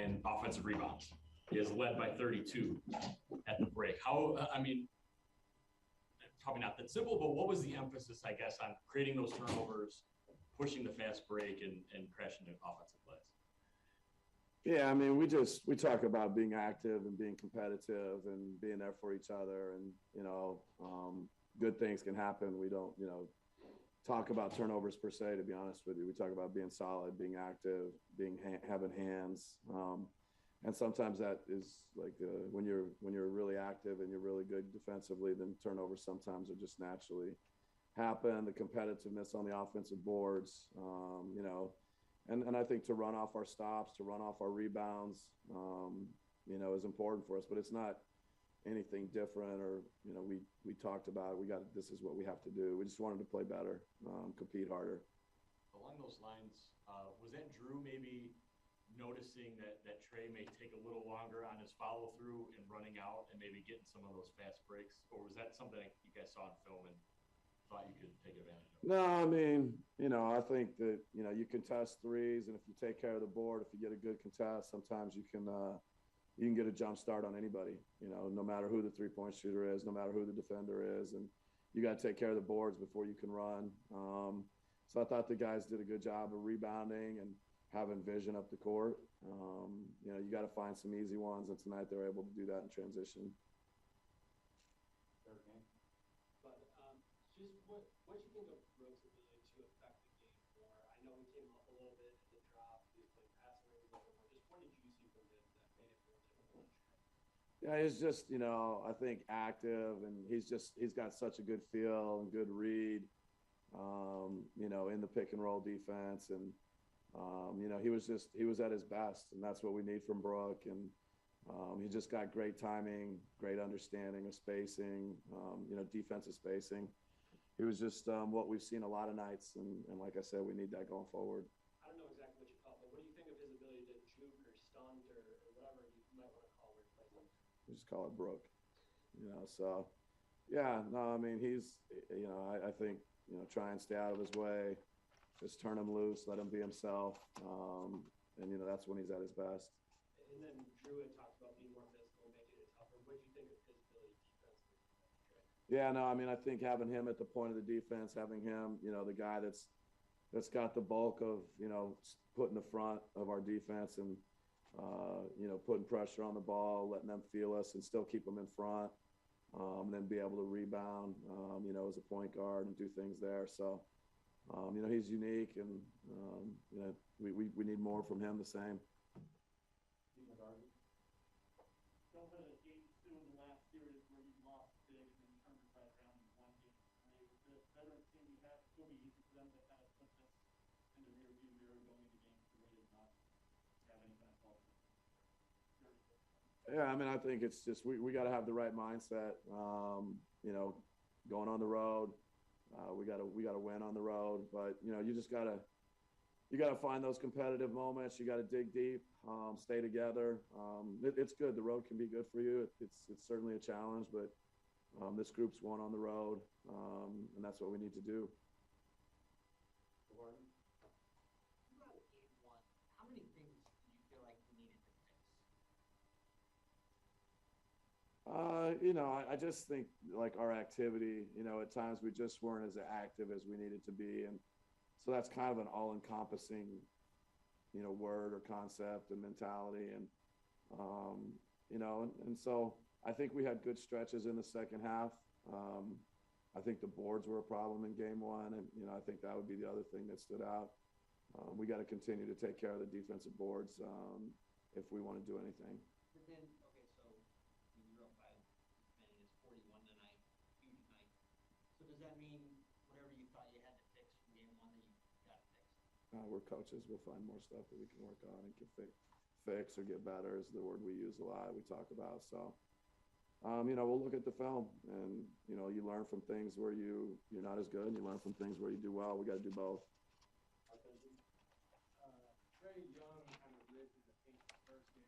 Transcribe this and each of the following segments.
in offensive rebounds. He has led by 32 at the break. Probably not that simple, but what was the emphasis, I guess, on creating those turnovers, pushing the fast break, and crashing the offensive plays? Yeah, I mean, we talk about being active and being competitive and being there for each other, and good things can happen. We don't talk about turnovers per se, to be honest with you. We talk about being solid, being active, having hands, and sometimes that is like when you're really active and you're really good defensively, then turnovers sometimes are just naturally happen. The competitiveness on the offensive boards, and I think to run off our stops, to run off our rebounds, is important for us. But it's not anything different, or we talked about it. This is what we have to do. We just wanted to play better, compete harder. Along those lines, was that Jrue maybe noticing that Trey may take a little longer on his follow through and running out and maybe getting some of those fast breaks, or was that something you guys saw in film and thought you could take advantage of? No, I mean, I think that you contest threes, and if you take care of the board, if you get a good contest, sometimes you can get a jump start on anybody, no matter who the three-point shooter is, no matter who the defender is. And you got to take care of the boards before you can run. So I thought the guys did a good job of rebounding and having vision up the court. You got to find some easy ones, and tonight they were able to do that in transition. But just what you think of Brook's ability to affect the game more? I know he came up a little bit in the drop. He was playing passing lanes a little more. Just what did you see from him that made it more difficult? Yeah, he's just, I think active, and he's got such a good feel and good read, in the pick and roll defense. And, he was at his best, and that's what we need from Brook. And he just got great timing, great understanding of spacing, defensive spacing. He was just what we've seen a lot of nights. And like I said, we need that going forward. I don't know exactly what you call it, but what do you think of his ability to juke or stunt or whatever you might want to call where he plays him? We just call it Brook, so yeah, no, I mean, he's, I think, try and stay out of his way, just turn him loose, let him be himself. And that's when he's at his best. And then Jrue had talked about being more physical, making it tougher. What did you think of his ability defensively? Yeah, no, I mean, I think having him at the point of the defense, having him, the guy that's got the bulk of, putting the front of our defense and, putting pressure on the ball, letting them feel us and still keep them in front, and then be able to rebound, as a point guard and do things there. So, he's unique, and, we need more from him the same. Y'all had a game 2 in the last series where you lost big and then turned it right around in one game. With the veteran team you have, it's going to be easy for them to kind of put this in the rearview mirror going into game 3 and not have any kind of fault. Yeah, I mean, I think it's just we got to have the right mindset. Going on the road, we got to win on the road. But you just gotta find those competitive moments. You got to dig deep, stay together. It's good. The road can be good for you. It's certainly a challenge, but this group's won on the road, and that's what we need to do. Throughout game 1, how many things do you feel like you needed to fix? I just think like our activity, at times we just weren't as active as we needed to be. And so that's kind of an all-encompassing, word or concept and mentality. And, and so I think we had good stretches in the second half. I think the boards were a problem in game 1. And, I think that would be the other thing that stood out. We got to continue to take care of the defensive boards if we want to do anything. But then, okay, so you're up by as many as 41 tonight, huge night. So does that mean whatever you thought you had to fix from game 1 that you got fixed? We're coaches. We'll find more stuff that we can work on and can fix or get better is the word we use a lot, we talk about. So, we'll look at the film and, you learn from things where you're not as good, and you learn from things where you do well. We got to do both. Trey Young kind of lived in the paint the first game.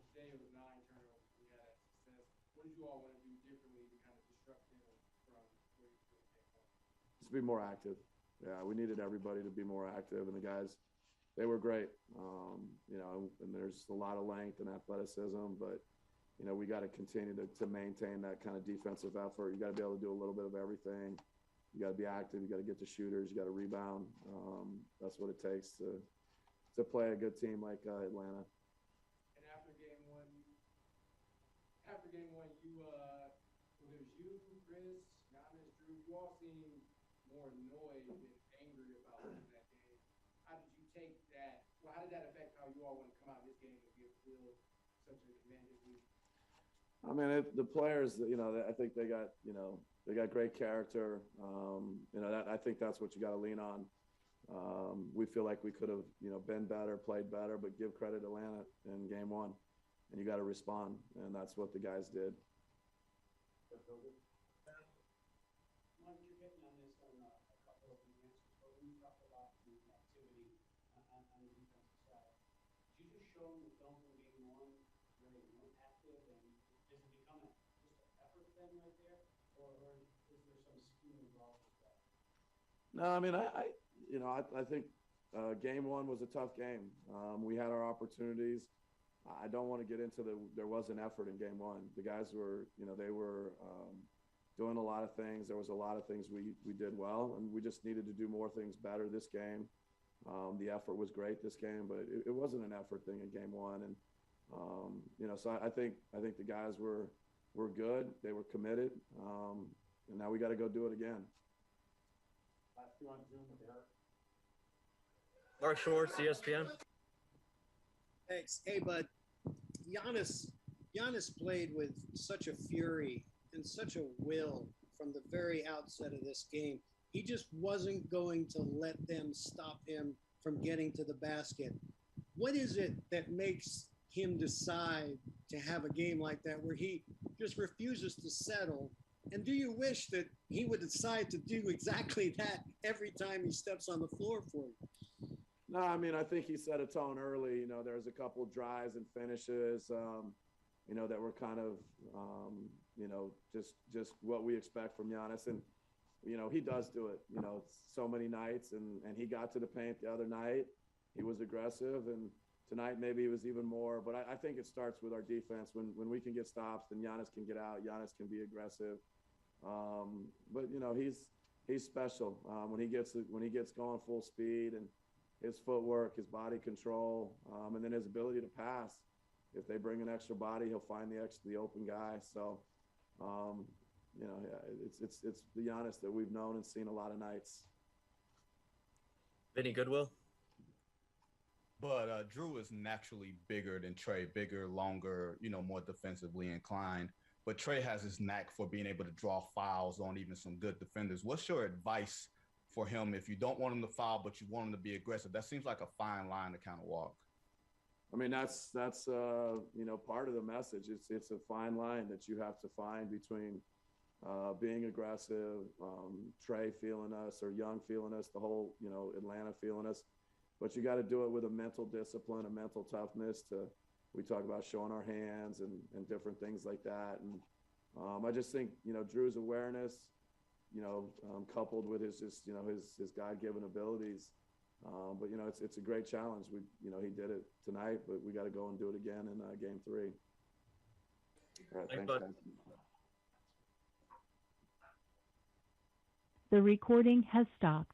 Today it was 9 turnovers. We had that success. What did you all want to do differently to kind of disrupt him from where you came from? Just be more active. Yeah, we needed everybody to be more active, and the guys they were great. You know, and there's a lot of length and athleticism, but you know, we got to continue to maintain that kind of defensive effort. You got to be able to do a little bit of everything. You got to be active. You got to get the shooters. You got to rebound. That's what it takes to play a good team like Atlanta. And after game one, you well, there's you, Khris, Giannis, Jrue. You all seem more annoyed than angry about winning that game. How did you take that? Well, how did that affect how you all want to come out of this game if you feel such a commanding lead? I mean, the players, you know, I think they got great character. You know, I think that's what you got to lean on. We feel like we could have, you know, been better, played better, but give credit to Atlanta in game one, and you got to respond, and that's what the guys did. Mike, you're hitting on this on a couple of the answers, but when you talk about the activity on the defensive side, did you just show them the film from game one where they weren't active, and does it become just an effort thing right there, or is there some scheme involved with that? No, I mean, I think game one was a tough game. We had our opportunities. I don't want to get into there was an effort in game one. The guys were, you know, they were doing a lot of things. There was a lot of things we did well, and we just needed to do more things better this game. The effort was great this game, but it wasn't an effort thing in game one. And, you know, so I think the guys were good. They were committed. And now we got to go do it again. Last two on Zoom with Eric. Mark Short, ESPN. Thanks. Hey, bud. Giannis played with such a fury and such a will from the very outset of this game. He just wasn't going to let them stop him from getting to the basket. What is it that makes him decide to have a game like that where he just refuses to settle? And do you wish that he would decide to do exactly that every time he steps on the floor for you? No, I mean, I think he set a tone early. You know, there was a couple drives and finishes, you know, that were kind of, you know, just what we expect from Giannis. And, you know, he does do it, you know, so many nights. And he got to the paint the other night. He was aggressive. And tonight maybe he was even more. But I think it starts with our defense. When we can get stops, then Giannis can get out. Giannis can be aggressive. But, you know, he's special when he gets going full speed, and his footwork, his body control, and then his ability to pass. If they bring an extra body, he'll find the open guy. So, you know, it's the Giannis that we've known and seen a lot of nights. Vinny Goodwill. But Jrue is naturally bigger than Trey, bigger, longer, you know, more defensively inclined. But Trey has his knack for being able to draw fouls on even some good defenders. What's your advice for him if you don't want him to foul, but you want him to be aggressive? That seems like a fine line to kind of walk. I mean, that's you know, part of the message. It's a fine line that you have to find between being aggressive, Trey feeling us, or Young feeling us, the whole, you know, Atlanta feeling us. But you got to do it with a mental discipline, a mental toughness. We talk about showing our hands and different things like that. And I just think, you know, Jrue's awareness, you know, coupled with his God-given abilities. But, you know, it's a great challenge. You know, he did it tonight, but we got to go and do it again in game 3. All right, thanks, guys. The recording has stopped.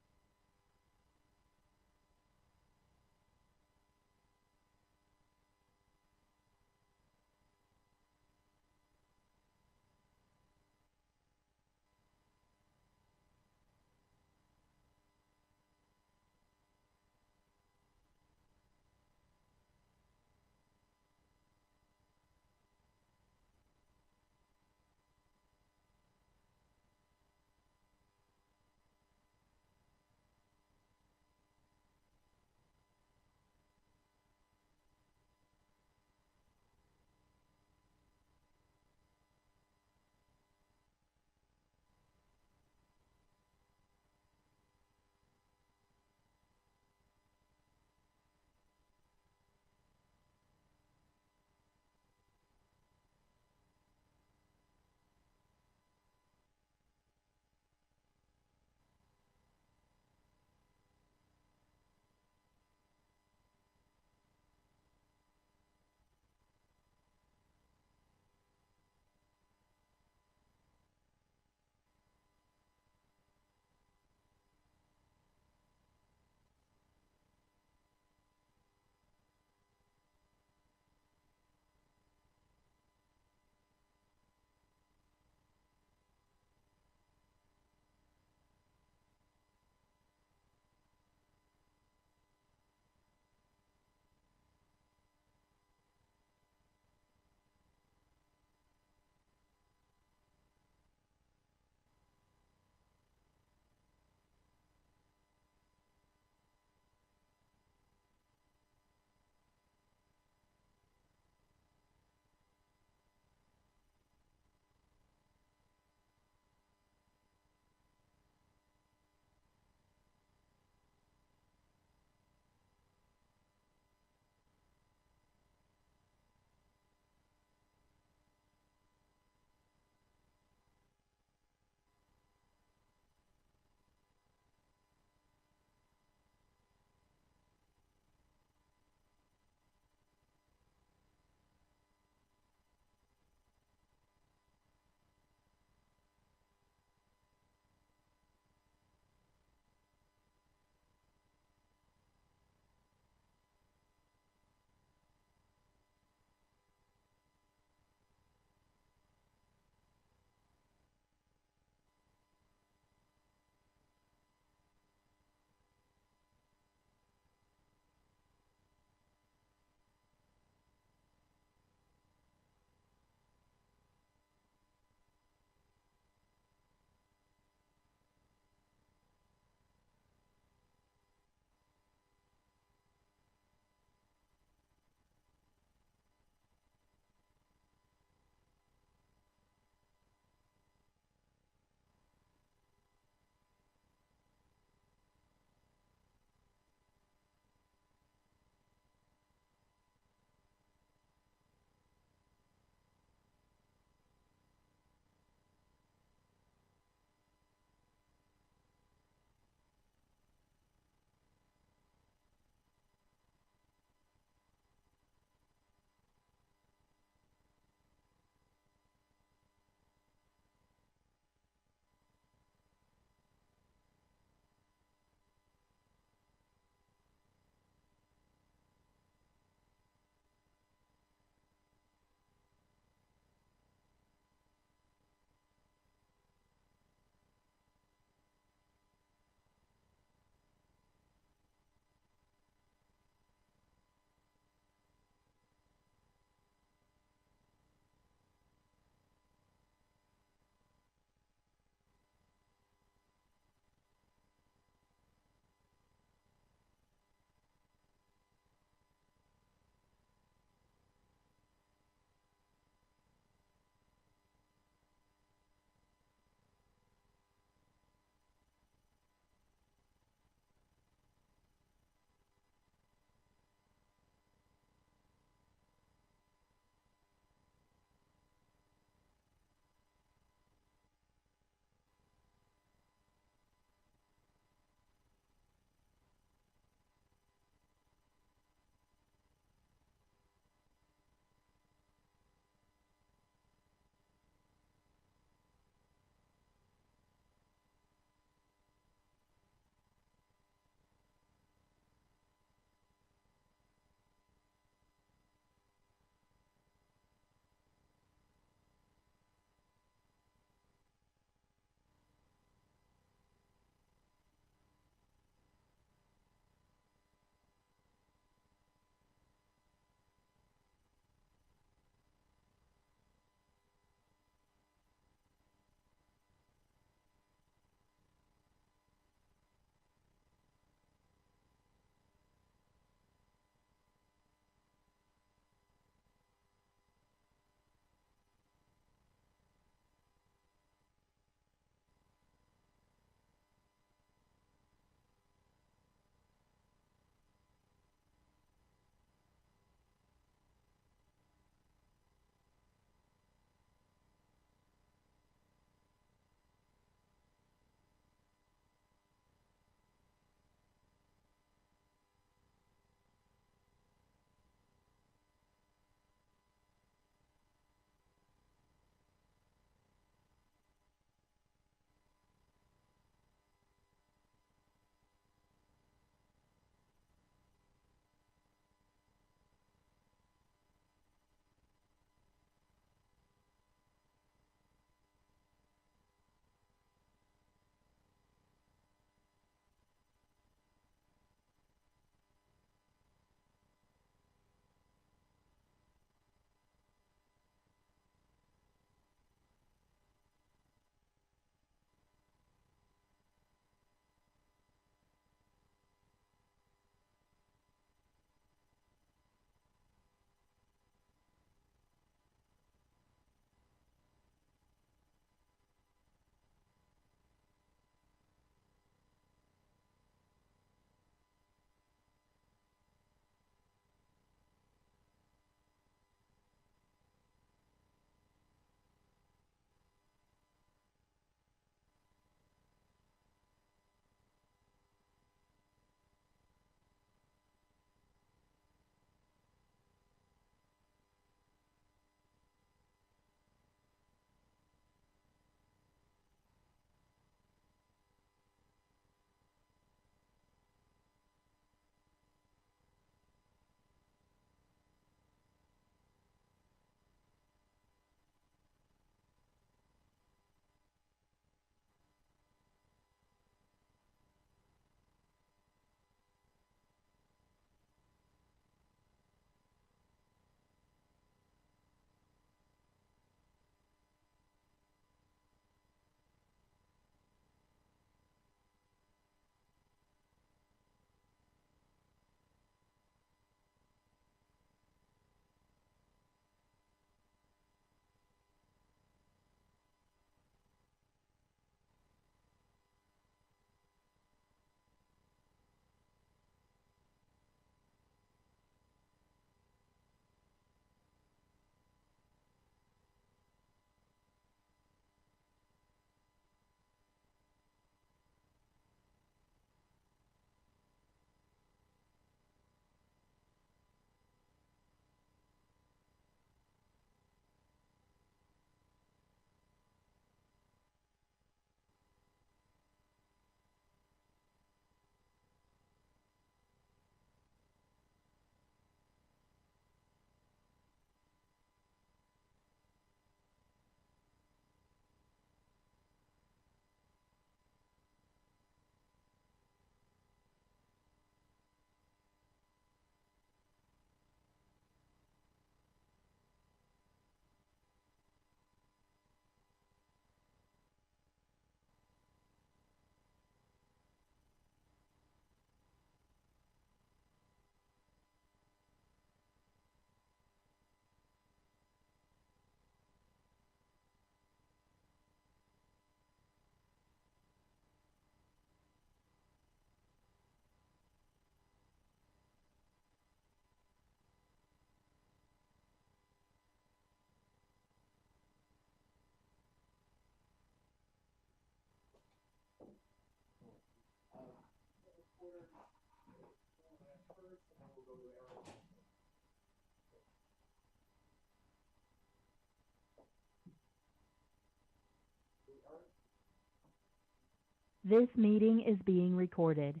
This meeting is being recorded.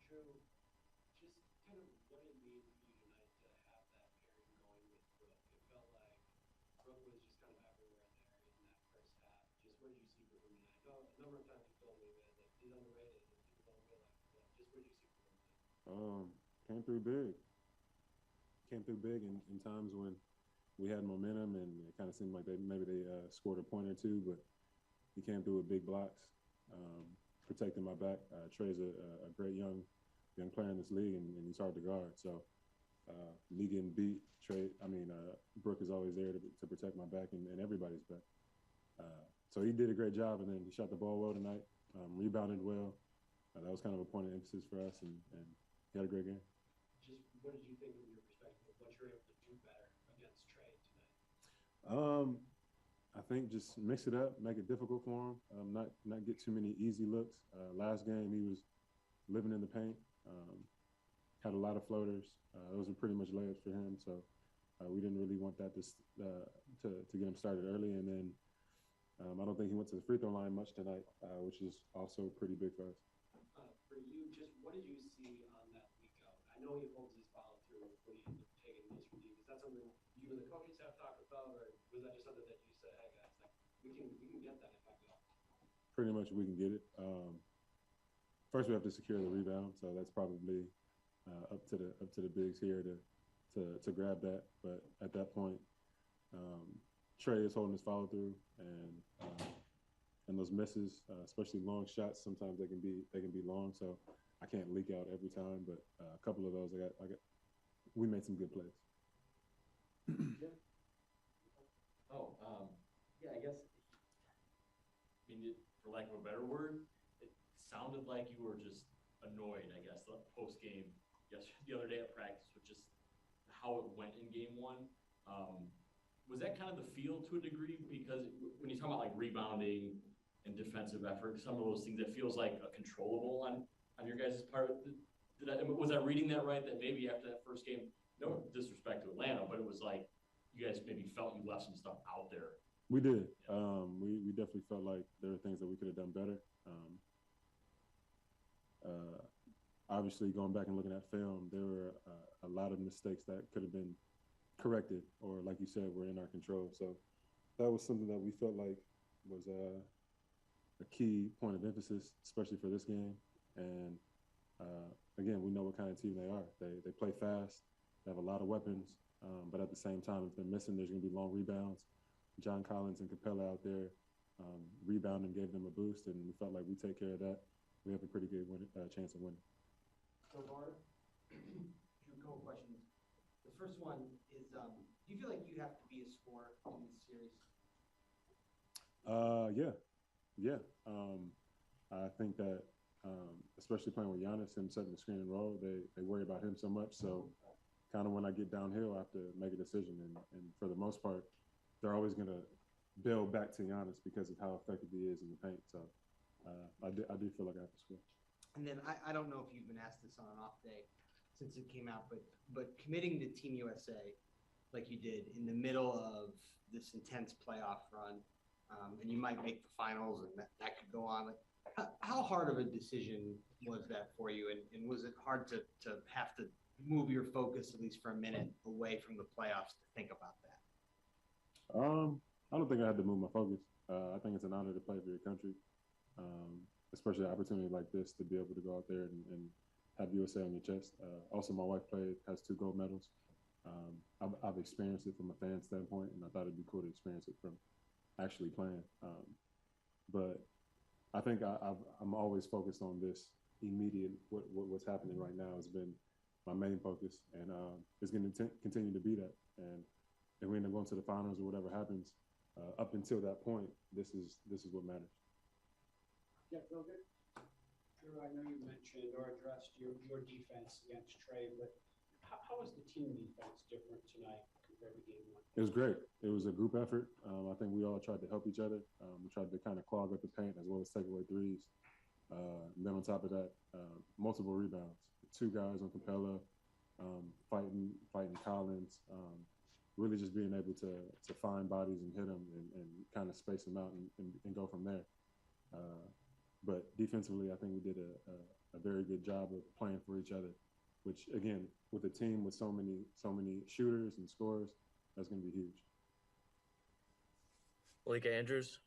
Jrue, just kind of what it means for you tonight to have that pairing going with Brook. It felt like Brook was just kind of everywhere there in that first half. Just what did you see from him tonight? I know a number of times you told me, man, that he's underrated and people don't realize it. But just what did you see from him tonight? Came through big. Came through big in times when we had momentum and it kind of seemed like maybe they scored a point or two, but he came through with big blocks, protecting my back. Trey's a great young player in this league, and he's hard to guard. So me getting beat, Brook is always there to protect my back and everybody's back. So he did a great job, and then he shot the ball well tonight, rebounded well. That was kind of a point of emphasis for us, and he had a great game. Just what did you think from your perspective of what you're able to do better against Trey tonight? I think just mix it up, make it difficult for him, not get too many easy looks. Last game, he was living in the paint, had a lot of floaters. Those were pretty much layups for him, so we didn't really want that to get him started early. And then I don't think he went to the free throw line much tonight, which is also pretty big for us. For you, just what did you see on that week out? I know he holds his follow through when he ends up taking most for you. Is that something you and the coaches have talked about, or was that just something that you said, hey guys, like, we can get that if I go? Pretty much we can get it. First, we have to secure the rebound, so that's probably up to the bigs here to grab that. But at that point, Trey is holding his follow through, and those misses, especially long shots, sometimes they can be long. So I can't leak out every time, but a couple of those we made some good plays. Yeah, I guess, for lack of a better word, it sounded like you were just annoyed, I guess, the post game the other day at practice with just how it went in game one. Was that kind of the feel to a degree? Because when you talk about like rebounding and defensive effort, some of those things, it feels like a controllable on your guys' part. Was I reading that right? That maybe after that first game, no disrespect to Atlanta, but it was like you guys maybe felt you left some stuff out there. We did. We definitely felt like there were things that we could have done better. Obviously, going back and looking at film, there were a lot of mistakes that could have been corrected, or like you said, were in our control. So that was something that we felt like was a key point of emphasis, especially for this game. And again, we know what kind of team they are. They play fast. They have a lot of weapons, but at the same time, if they're missing, there's going to be long rebounds. John Collins and Capella out there rebounding gave them a boost, and we felt like we take care of that. We have a pretty good chance of winning. So, Bart, two couple questions. The first one is, do you feel like you have to be a scorer in this series? Yeah. I think that, especially playing with Giannis, him setting the screen and roll, they worry about him so much. So kind of when I get downhill, I have to make a decision. And for the most part, they're always going to build back to Giannis because of how effective he is in the paint. So I do feel like I have to score. And then I don't know if you've been asked this on an off day since it came out, but committing to Team USA like you did in the middle of this intense playoff run, and you might make the finals, and that could go on. Like, how hard of a decision was that for you? And was it hard to have to move your focus, at least for a minute, away from the playoffs to think about that? I don't think I had to move my focus. I think it's an honor to play for your country, especially an opportunity like this to be able to go out there and have USA on your chest. Also, my wife has 2 gold medals. I've experienced it from a fan standpoint, and I thought it'd be cool to experience it from actually playing. But I think I'm always focused on this immediate, what's happening right now has been my main focus, and it's going to continue to be that. And if we end up going to the finals or whatever happens, up until that point, this is what matters. Yeah, Phil, good. Jrue, I know you mentioned or addressed your defense against Trey, but how was the team defense different tonight compared to game one? It was great. It was a group effort. I think we all tried to help each other. We tried to kind of clog up the paint as well as take away threes. And then on top of that, multiple rebounds. 2 guys on Capella, fighting Collins. really just being able to find bodies and hit them and kind of space them out and go from there. But defensively, I think we did a very good job of playing for each other, which again, with a team with so many shooters and scorers, that's going to be huge. Malika Andrews.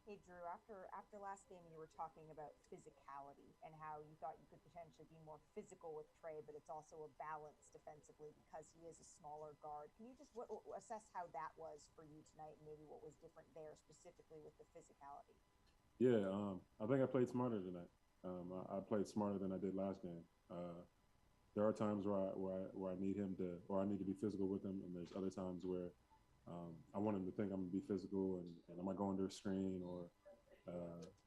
Hey, Jrue, after last game, you were talking about physicality and how you thought you could potentially be more physical with Trey, but it's also a balance defensively because he is a smaller guard. Can you just assess how that was for you tonight and maybe what was different there specifically with the physicality? Yeah, I think I played smarter tonight. I played smarter than I did last game. There are times where I need him to, or I need to be physical with him, and there's other times where I want him to think I'm going to be physical and am I going to a screen, or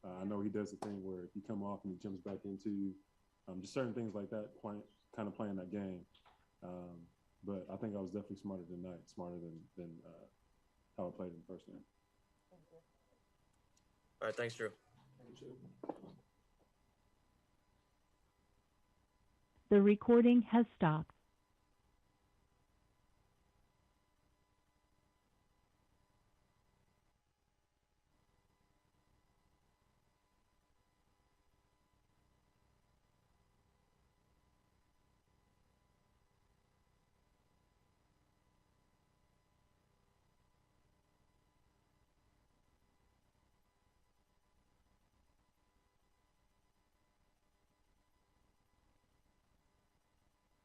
I know he does the thing where if you come off and he jumps back into you, just certain things like that, kind of playing that game. But I think I was definitely smarter tonight, smarter than how I played in the first game. Thank you. All right, thanks, Jrue. The recording has stopped.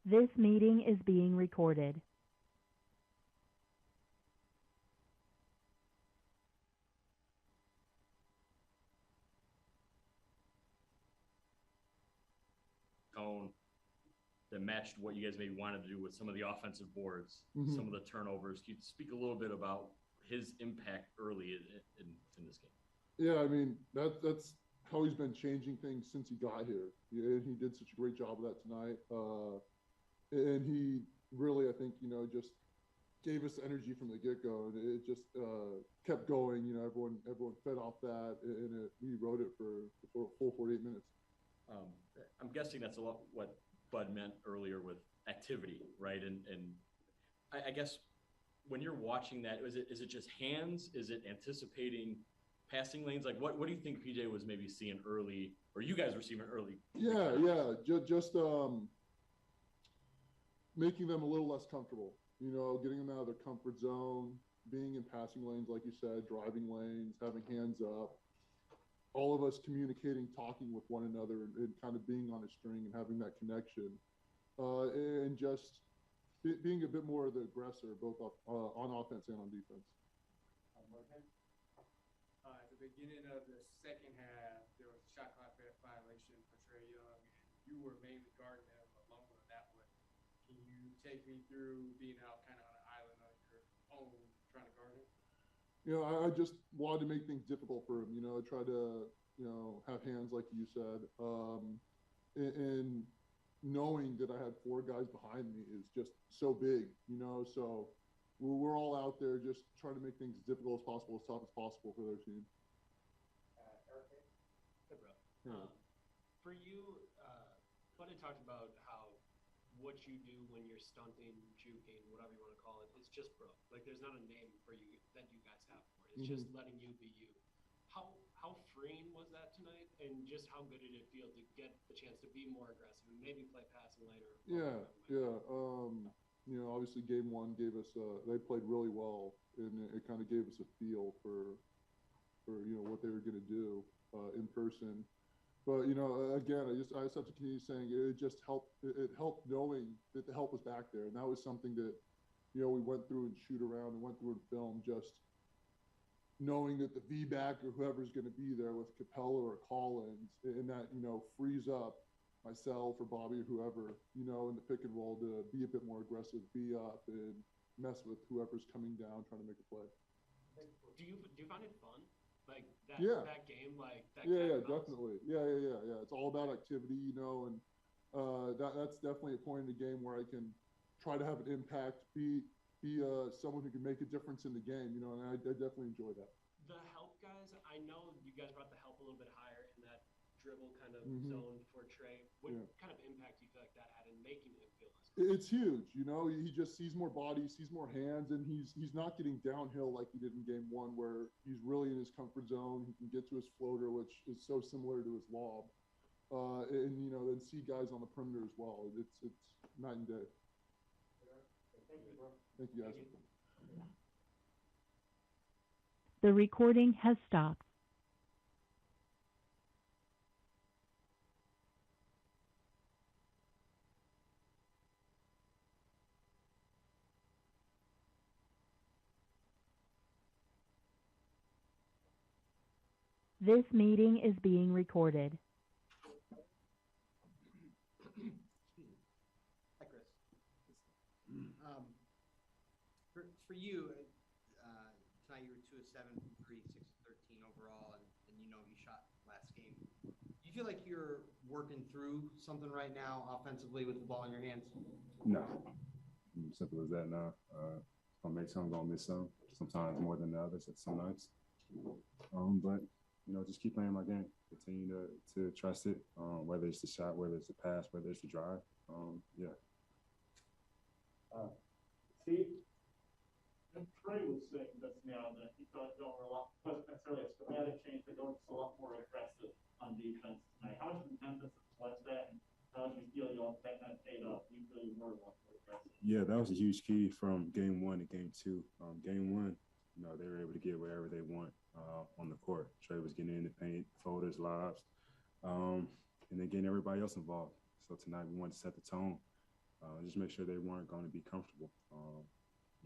This meeting is being recorded. Tone that matched what you guys maybe wanted to do with some of the offensive boards, some of the turnovers. Can you speak a little bit about his impact early in this game? Yeah, I mean, that's how he's been changing things since he got here. Yeah, and he did such a great job of that tonight. And he really, I think, just gave us energy from the get-go, and it just kept going. Everyone fed off that, and we rode it for a full 48 minutes. I'm guessing that's a lot what Bud meant earlier with activity, right? And I guess when you're watching that, is it just hands? Is it anticipating passing lanes? Like what do you think PJ was maybe seeing early, or you guys were seeing early? Yeah, just making them a little less comfortable. Getting them out of their comfort zone, being in passing lanes, like you said, driving lanes, having hands up. All of us communicating, talking with one another, and kind of being on a string and having that connection, and just being a bit more of the aggressor, both on offense and on defense. At the beginning of the second half, there was a shot clock violation for Trae Young, and you were mainly guarding him alone on that one. Can you take me through being out kind of on an island on your own, trying to guard him? I just wanted to make things difficult for him. I try to, have hands like you said, and knowing that I had 4 guys behind me is just so big. So we're all out there just trying to make things as difficult as possible, as tough as possible for their team. Eric? Hey, bro. Yeah. For you, Buddy talked about how what you do when you're stunting, juking, whatever you want to call it, it's just bro. Like there's not a name for you that you guys have for it. It's just letting you be you. How freeing was that tonight, and just how good did it feel to get the chance to be more aggressive and maybe play passing later? Yeah. Obviously game 1 gave us they played really well, and it kind of gave us a feel for what they were going to do in person. But again, I just have to continue saying it just helped. It helped knowing that the help was back there, and that was something that we went through and shoot around and went through and film. Just knowing that the V-back or whoever's going to be there with Capella or Collins, and that frees up myself or Bobby or whoever in the pick and roll to be a bit more aggressive, be up and mess with whoever's coming down trying to make a play. Do you find it fun? Like that game, like that. Yeah, definitely. Yeah. It's all about activity, and that's definitely a point in the game where I can try to have an impact, be someone who can make a difference in the game, and I definitely enjoy that. The help guys, I know you guys brought the help a little bit higher in that dribble kind of zone for Trey. What kind of impact do you feel like that had in making him feel less It's huge. You know, he just sees more bodies, sees more hands, and he's not getting downhill like he did in game one, where he's really in his comfort zone. He can get to his floater, which is so similar to his lob, and you know, then see guys on the perimeter as well. It's night and day. Thank you, bro. Thank you, guys. The recording has stopped. This meeting is being recorded. Hi, Khris. For you, tonight you were 2 of 7 from 3, 6 of 13 overall, and you know you shot last game. Do you feel like you're working through something right now offensively with the ball in your hands? No, simple as that. No, gonna make some, gonna miss some. Sometimes more than the others at some nights. But you know, just keep playing my game. Continue to trust it. Whether it's the shot, whether it's the pass, whether it's the drive. Yeah. See, and Trey was saying this now that he thought y'all were wasn't necessarily a schematic change, but going just a lot more aggressive on defense tonight. How much of an emphasis was that, and how did you feel y'all that kind of paid off? You feel you were a lot more aggressive? Yeah, that was a huge key from game 1 to game 2. Game 1, you know, they were able to get whatever they want on the court. Trey was getting in the paint, folders, lobs, and then getting everybody else involved. So tonight we wanted to set the tone, just make sure they weren't going to be comfortable.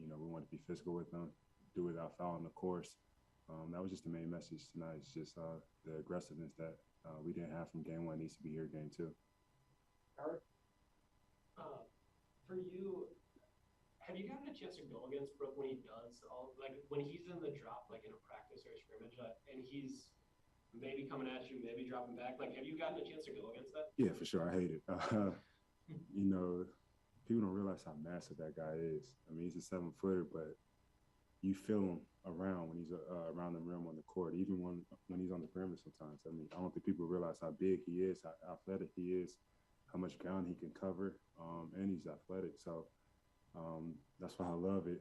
You know, we wanted to be physical with them, do it without fouling the course. That was just the main message tonight. It's just the aggressiveness that we didn't have from game 1 needs to be here game 2. Eric? For you, have you gotten a chance to go against Brook when he does like when he's in the drop, like in a practice or a scrimmage, and he's maybe coming at you, maybe dropping back? Like, have you gotten a chance to go against that? Yeah, for sure. I hate it. You know, people don't realize how massive that guy is. I mean, he's a 7-footer, but you feel him around when he's around the rim on the court, even when he's on the perimeter sometimes. I mean, I don't think people realize how big he is, how athletic he is, how much ground he can cover, and he's athletic. So that's why I love it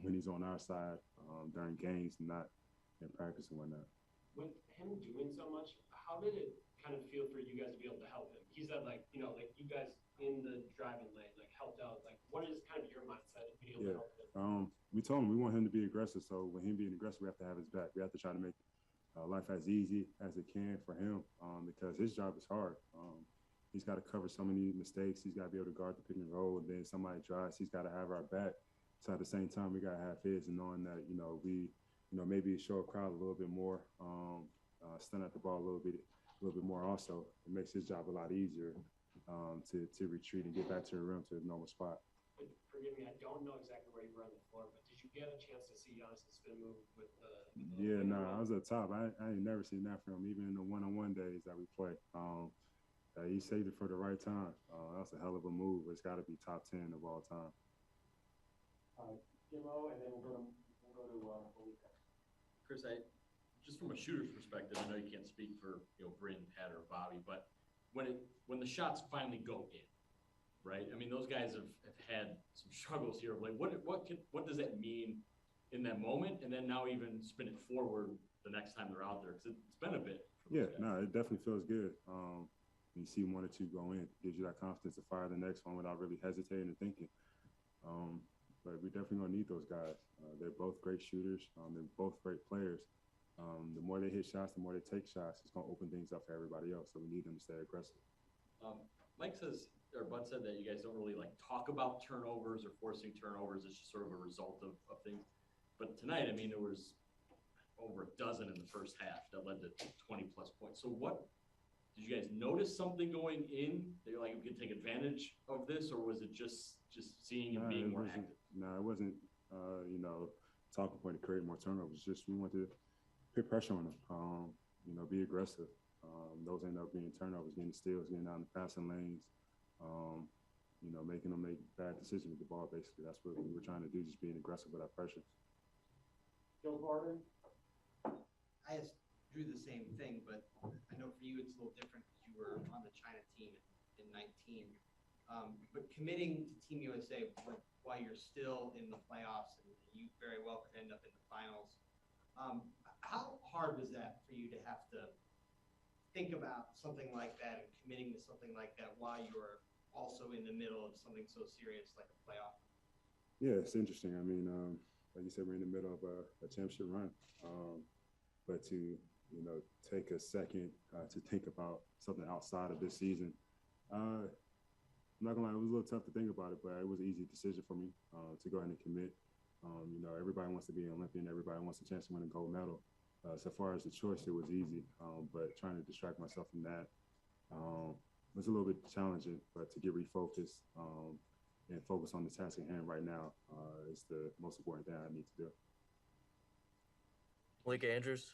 when he's on our side during games, not in practice and whatnot. With him doing so much, how did it kind of feel for you guys to be able to help him? He said, like, you know, like you guys in the driving lane, like helped out. Like, what is kind of your mindset of being able to help him? We told him we want him to be aggressive. So when him being aggressive, we have to have his back. We have to try to make life as easy as it can for him because his job is hard. He's got to cover so many mistakes. He's got to be able to guard the pick and roll, and then somebody drives. He's got to have our back. So at the same time, we got to have his, and knowing that we maybe show a crowd a little bit more, stun at the ball a little bit more. Also, it makes his job a lot easier to retreat and get back to the rim to his normal spot. Forgive me, I don't know exactly where you were on the floor, but did you get a chance to see Giannis' spin move with the Yeah, I was up top. I ain't never seen that from him, even in the one-on-one days that we play. He saved it for the right time. That's a hell of a move. It's got to be top 10 of all time. Jimmo, and then we'll go to Malika. Khris, just from a shooter's perspective, I know you can't speak for Bryn, Pat, or Bobby, but when the shots finally go in, right? I mean, those guys have had some struggles here. Like, what does that mean in that moment, and then now even spin it forward the next time they're out there? Because it's been a bit. Yeah, no, it definitely feels good. You see 1 or 2 go in, gives you that confidence to fire the next one without really hesitating and thinking. But we're definitely gonna need those guys. They're both great shooters. They're both great players. The more they hit shots, the more they take shots, it's gonna open things up for everybody else. So we need them to stay aggressive. Mike says, or Bud said that you guys don't really like talk about turnovers or forcing turnovers. It's just sort of a result of things. But tonight, I mean, there was over a dozen in the first half that led to 20+ points. So did you guys notice something going in that you're like, we can take advantage of this, or was it just seeing and being more active? No, it wasn't, talking point to create more turnovers. Just we wanted to put pressure on them, be aggressive. Those end up being turnovers, getting steals, getting out in the passing lanes, making them make bad decisions with the ball, basically. That's what we were trying to do, just being aggressive with our pressure. Joe Barton? I asked Jrue the same thing, but I know for you it's a little different because you were on the China team in 19. But committing to Team USA while you're still in the playoffs and you very well could end up in the finals, how hard was that for you to have to think about something like that and committing to something like that while you were also in the middle of something so serious like a playoff? Yeah, it's interesting. I mean, like you said, we're in the middle of a championship run, but to take a second to think about something outside of this season, I'm not gonna lie, it was a little tough to think about it, but it was an easy decision for me to go ahead and commit. Everybody wants to be an Olympian. Everybody wants a chance to win a gold medal. So far as the choice, it was easy, but trying to distract myself from that was a little bit challenging. But to get refocused and focus on the task at hand right now is the most important thing I need to do. Malika Andrews.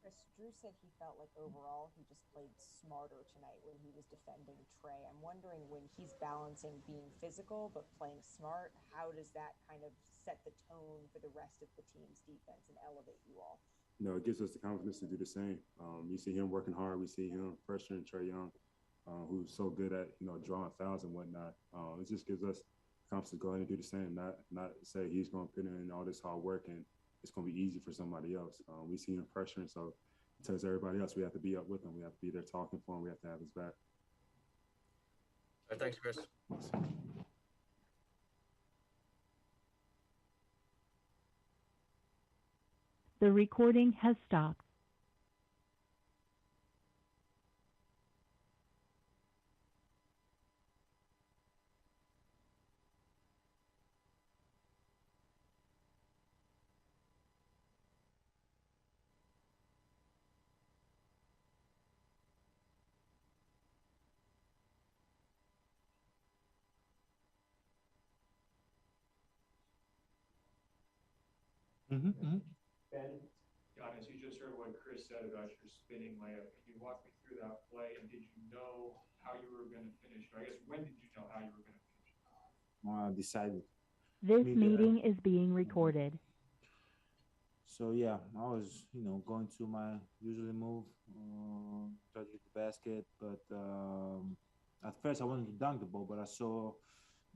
Khris, Jrue said he felt like overall he just played smarter tonight when he was defending Trae. I'm wondering, when he's balancing being physical but playing smart, how does that kind of set the tone for the rest of the team's defense and elevate you all? It gives us the confidence to do the same. You see him working hard. We see him pressuring Trae Young, who's so good at drawing fouls and whatnot. It just gives us confidence to go ahead and do the same. Not say he's going to put in all this hard work and it's going to be easy for somebody else. We see him pressuring, so it tells everybody else we have to be up with him. We have to be there talking for him. We have to have his back. All right, thanks, Khris. The recording has stopped. Ben, Giannis, you just heard what Khris said about your spinning layup. Can you walk me through that play? And did you know how you were going to finish? Or I guess, when did you know how you were going to finish? Decided. This meeting is being recorded. So yeah, I was, going to my usual move, try to hit the basket, but at first I wanted to dunk the ball, but I saw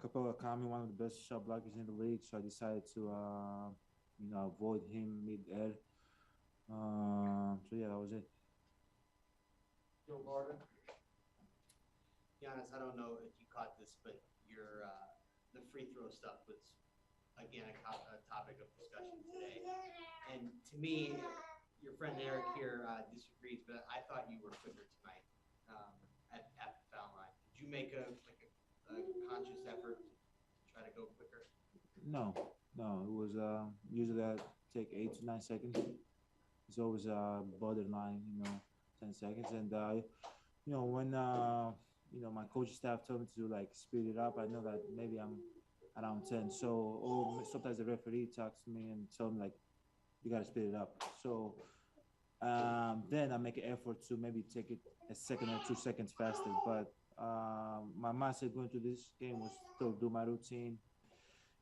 Capella Kami, one of the best shot blockers in the league, so I decided to, avoid him mid-air. So yeah, that was it. Joe Barton? Giannis, I don't know if you caught this, but your the free throw stuff was, again, a topic of discussion today. And to me, your friend Eric here disagrees, but I thought you were quicker tonight at the foul line. Did you make a conscious effort to try to go quicker? No, it was usually I take 8 to 9 seconds. It's always borderline, 10 seconds. And when my coaching staff told me to speed it up, I know that maybe I'm around 10. So sometimes the referee talks to me and tells me you gotta speed it up. So then I make an effort to maybe take it a second or 2 seconds faster. But my mindset going to this game was still do my routine,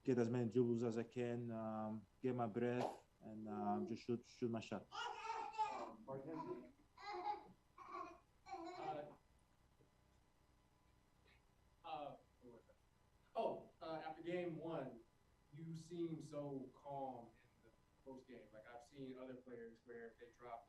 get as many dribbles as I can, get my breath, and just shoot my shot. After game one, you seem so calm in the post game. Like I've seen other players where if they dropped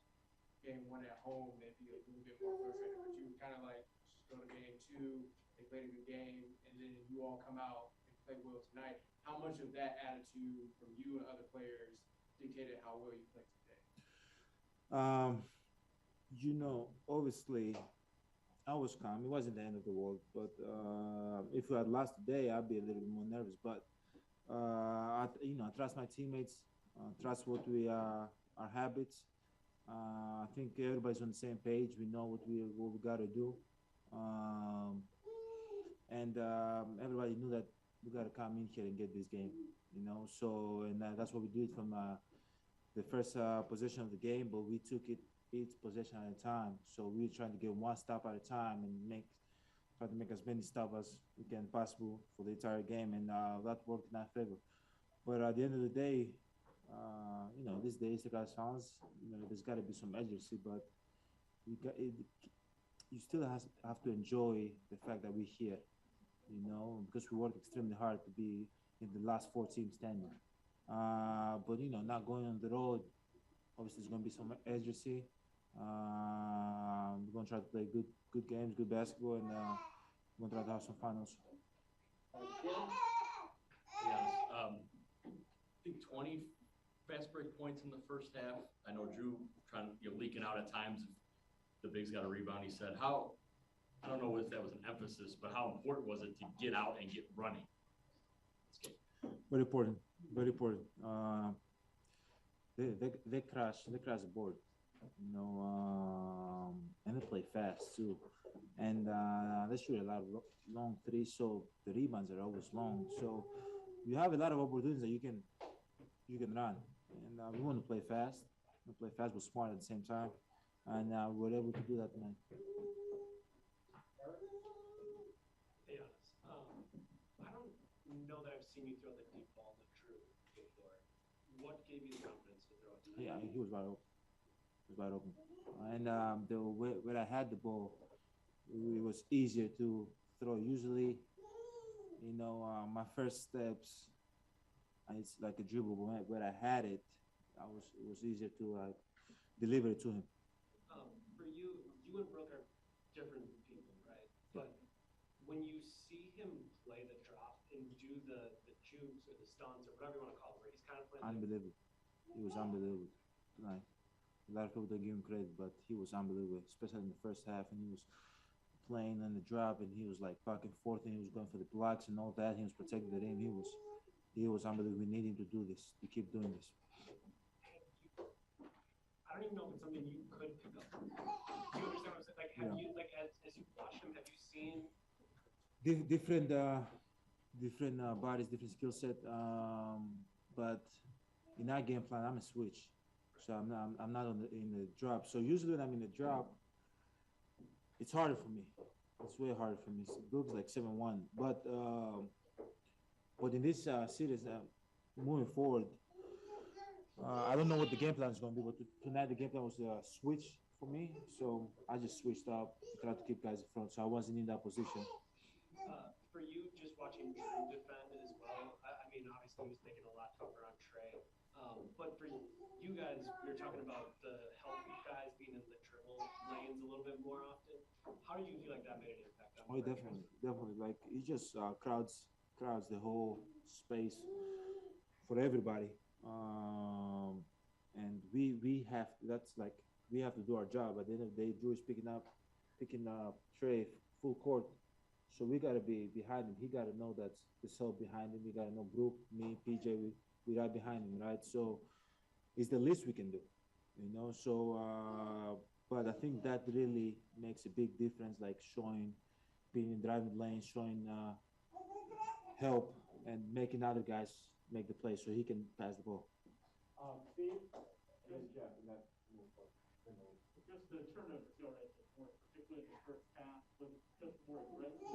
game one at home, they'd be a little bit more frustrated. But you kind of just go to game two, they played a good game, and then you all come out and play well tonight. How much of that attitude from you and other players dictated how well you played today? Obviously, I was calm. It wasn't the end of the world. But if we had lost today, I'd be a little bit more nervous. But I trust my teammates. Trust what our habits. I think everybody's on the same page. We know what we got to do. And everybody knew that we got to come in here and get this game. So that's what we did from the first possession of the game. But we took it each possession at a time. So we were trying to get one stop at a time and try to make as many stops as we can possible for the entire game, and that worked in our favor. But at the end of the day, these days the guys fans, there's got to be some urgency, but you still have to enjoy the fact that we're here, you know, because we worked extremely hard to be in the last 4 teams standing. But you know, not going on the road, obviously, there's going to be some urgency. We're going to try to play good games, good basketball, and we're going to try to have some finals. I think 20 fast break points in the first half. I know Jrue leaking out at times. If the bigs got a rebound, he said, I don't know if that was an emphasis, but how important was it to get out and get running? Very important, very important. They crash the board, you know, and they play fast too, and they shoot a lot of long threes, so the rebounds are always long. So you have a lot of opportunities that you can run, and we want to play fast. We play fast but smart at the same time, and we're able to do that tonight. Hey, I don't know that I've seen you throw the deep ball to Jrue before. What gave you the confidence to throw it tonight? Yeah, he was wide open. He was wide open, and where I had the ball, it was easier to throw. Usually, you know, my first steps, it's like a dribble. But where I had it, it was easier to deliver it to him. For you and Brook are different people, right? But when you see him play the drop and do the jukes or the stunts or whatever you want to call it, where he's kind of playing Unbelievable. He was unbelievable tonight. A lot of people don't give him credit, but he was unbelievable, especially in the first half. And he was playing on the drop, and he was like back and forth, and he was going for the blocks and all that. He was protecting the rim. He was unbelievable. We need him to do this, to keep doing this. I don't even know if it's something you could pick up. Do you understand what I'm saying? Like, have you, like, as you watch him, have you seen different bodies, different skill set? But in our game plan, I'm a switch, so I'm not in the drop. So usually when I'm in the drop, it's harder for me. It's way harder for me. It looks like 7-1, but in this series, moving forward, I don't know what the game plan is going to be, but tonight the game plan was a switch for me. So I just switched up to try to keep guys in front. So I wasn't in that position. For you, just watching Jrue defend as well, I mean, obviously he was making a lot tougher on Trey. But for you guys, we were talking about the healthy guys being in the dribble lanes a little bit more often. How do you feel like that made an impact on Oh, definitely. Like he just crowds the whole space for everybody. And we have to do our job. At the end of the day, Jrue is picking up Trey full court, so we got to be behind him. He got to know that there's help behind him. We got to know Brook, me, PJ, we right behind him, right? So it's the least we can do, you know. So but I think that really makes a big difference, like being in driving lanes, showing help, and making other guys make the play so he can pass the ball. Steve, just the turnover rate, particularly in the first half, was just more aggressive.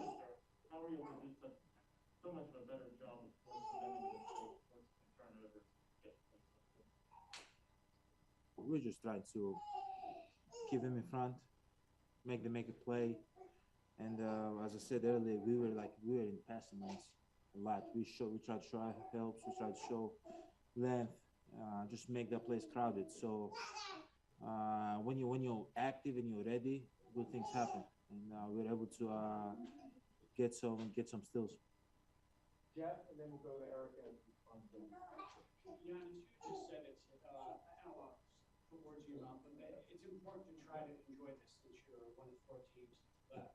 How are you able to do so much of a better job of forcing them into the turnover? We're just trying to keep them in front, make them make a play, and as I said earlier, we were in passing lanes a lot. We try to show helps, we try to show length, just make that place crowded. So when you're active and you're ready, good things happen, and we're able to get some steals. Jeff, and then we'll go to Erica. Giannis, you just said it's put words in your mouth, but it's important to try to enjoy this since you're one of 4 teams left.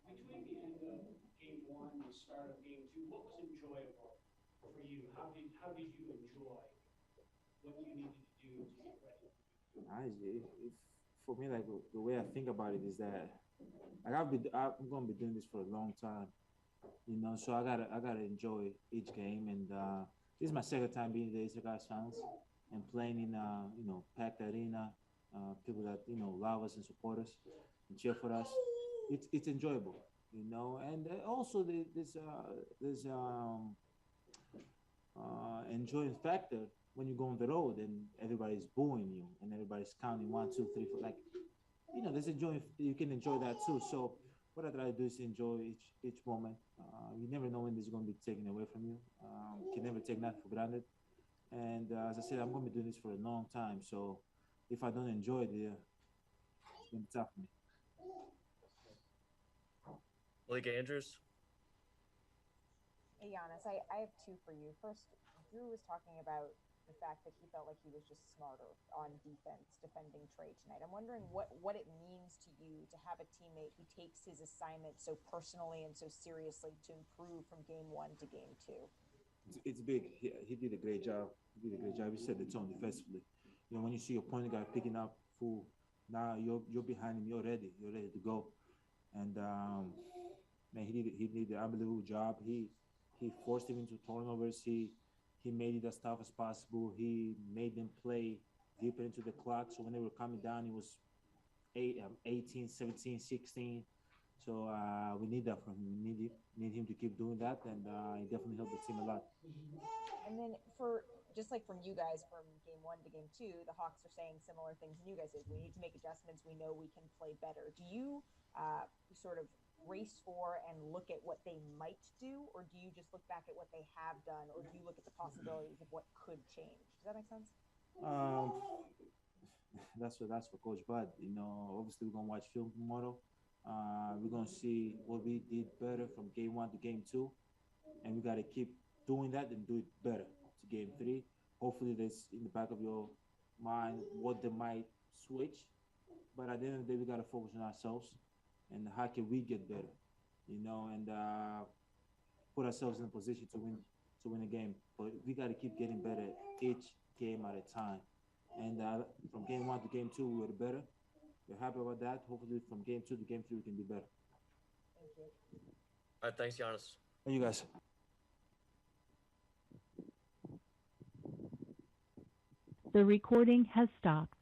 Between the end of game 1 and the start of game 2, what was enjoyable for you? How did you enjoy what you needed to do to get ready? For me, like the way I think about it is that I'm gonna be doing this for a long time, you know. So I gotta enjoy each game, and this is my second time being in the ECF Finals and playing in packed arena, people that love us and support us and cheer for us. It's enjoyable, you know, and also there's enjoying factor when you go on the road and everybody's booing you and everybody's counting 1, 2, 3, 4. Like there's enjoy. You can enjoy that too. So what I try to do is enjoy each moment. You never know when this is going to be taken away from you. You can never take that for granted. And as I said, I'm going to be doing this for a long time. So if I don't enjoy it, it's going to be tough for me. Malika Andrews. Hey, Giannis, I have two for you. First, Jrue was talking about the fact that he felt like he was just smarter on defense defending Trey tonight. I'm wondering what it means to you to have a teammate who takes his assignment so personally and so seriously to improve from game 1 to game 2. It's big. He did a great job. He set the tone defensively. When you see your point guard picking up full, now you're behind him. You're ready to go. And man, he did an unbelievable job. He forced him into turnovers. He made it as tough as possible. He made them play deeper into the clock. So when they were coming down, it was 18, 17, 16. So we need that from him. We need him to keep doing that, and he definitely helped the team a lot. And then just like from you guys, from game 1 to game 2, the Hawks are saying similar things than you guys did. We need to make adjustments. We know we can play better. Do you sort of race for and look at what they might do, or do you just look back at what they have done, or do you look at the possibilities of what could change? Does that make sense? That's for Coach Bud. Obviously we're gonna watch film tomorrow. We're gonna see what we did better from game 1 to game 2, and we gotta keep doing that and do it better to game 3. Hopefully that's in the back of your mind what they might switch, but at the end of the day we gotta focus on ourselves and how can we get better, and put ourselves in a position to win a game. But we got to keep getting better each game at a time. And from game 1 to game 2, we were better. We're happy about that. Hopefully, from game 2 to game 3, we can do better. Thank you. All right, thanks, Giannis. Thank you, guys. The recording has stopped.